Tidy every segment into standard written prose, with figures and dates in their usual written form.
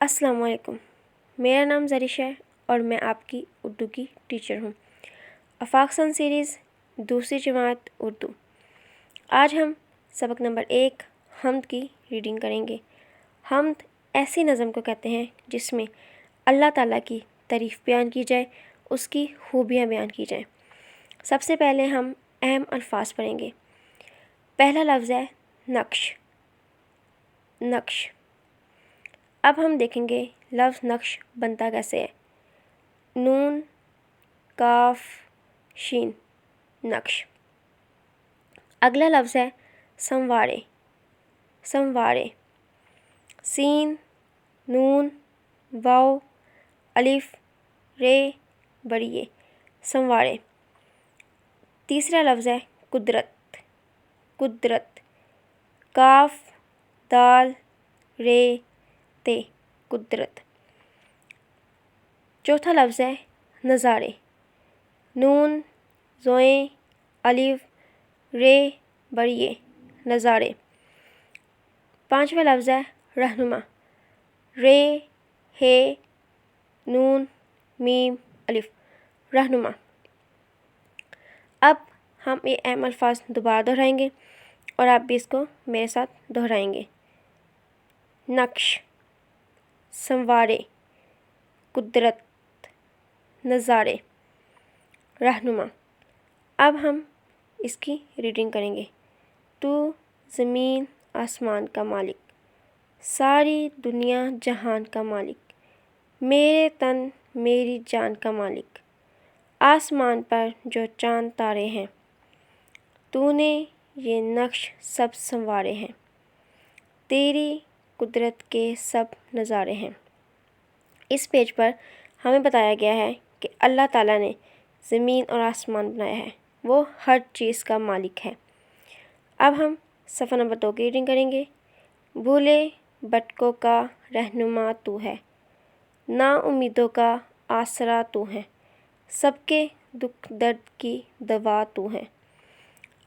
السلام علیکم، میرا نام زریش ہے اور میں آپ کی اردو کی ٹیچر ہوں۔ آفاق سن سیریز دوسری جماعت اردو۔ آج ہم سبق نمبر 1 حمد کی ریڈنگ کریں گے۔ حمد ایسی نظم کو کہتے ہیں جس میں اللہ تعالیٰ کی تعریف بیان کی جائے، اس کی خوبیاں بیان کی جائیں۔ سب سے پہلے ہم اہم الفاظ پڑھیں گے۔ پہلا لفظ ہے نقش۔ نقش۔ اب ہم دیکھیں گے لفظ نقش بنتا کیسے ہے۔ نون، کاف، شین، نقش۔ اگلا لفظ ہے سموارے۔ سموارے۔ سین، نون، واو، الف، رے، بڑی، سموارے۔ تیسرا لفظ ہے قدرت۔ قدرت۔ کاف، دال، رے، تے، قدرت۔ چوتھا لفظ ہے نظارے۔ نون، زوئیں، الف، رے، بڑی، نظارے۔ پانچواں لفظ ہے رہنما۔ رے، ہے، نون، میم، الف، رہنما۔ اب ہم یہ اہم الفاظ دوبارہ دہرائیں گے اور آپ بھی اس کو میرے ساتھ دہرائیں گے۔ نقش، سموارے، قدرت، نظارے، رہنما۔ اب ہم اس کی ریڈنگ کریں گے۔ تو زمین آسمان کا مالک، ساری دنیا جہان کا مالک، میرے تن میری جان کا مالک، آسمان پر جو چاند تارے ہیں، تو نے یہ نقش سب سنوارے ہیں، تیری قدرت کے سب نظارے ہیں۔ اس پیج پر ہمیں بتایا گیا ہے کہ اللہ تعالیٰ نے زمین اور آسمان بنایا ہے، وہ ہر چیز کا مالک ہے۔ اب ہم صفحہ نمبر 2 کی ریڈنگ کریں گے۔ بھولے بھٹکوں کا رہنما تو ہے، نا امیدوں کا آسرا تو ہے، سب کے دکھ درد کی دوا تو ہے،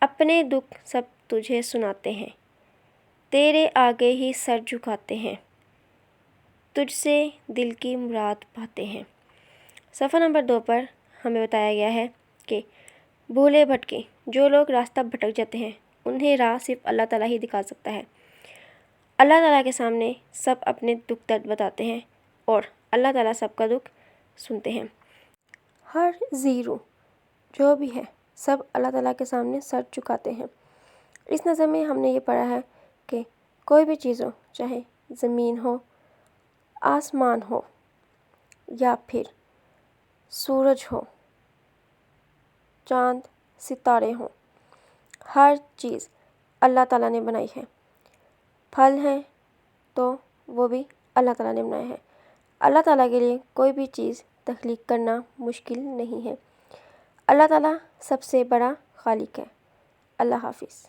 اپنے دکھ سب تجھے سناتے ہیں، تیرے آگے ہی سر جھکاتے ہیں، تجھ سے دل کی مراد پاتے ہیں۔ صفحہ نمبر 2 پر ہمیں بتایا گیا ہے کہ بھولے بھٹکے، جو لوگ راستہ بھٹک جاتے ہیں انہیں راہ صرف اللہ تعالیٰ ہی دکھا سکتا ہے۔ اللہ تعالیٰ کے سامنے سب اپنے دکھ درد بتاتے ہیں اور اللہ تعالیٰ سب کا دکھ سنتے ہیں۔ ہر زیرو جو بھی ہے سب اللہ تعالیٰ کے سامنے سر جھکاتے ہیں۔ اس نظم میں ہم نے یہ پڑھا ہے کہ کوئی بھی چیز ہو، چاہے زمین ہو، آسمان ہو، یا پھر سورج ہو، چاند، ستارے ہوں، ہر چیز اللہ تعالیٰ نے بنائی ہے۔ پھل ہیں تو وہ بھی اللہ تعالیٰ نے بنائے ہیں۔ اللہ تعالیٰ کے لیے کوئی بھی چیز تخلیق کرنا مشکل نہیں ہے۔ اللہ تعالیٰ سب سے بڑا خالق ہے۔ اللہ حافظ۔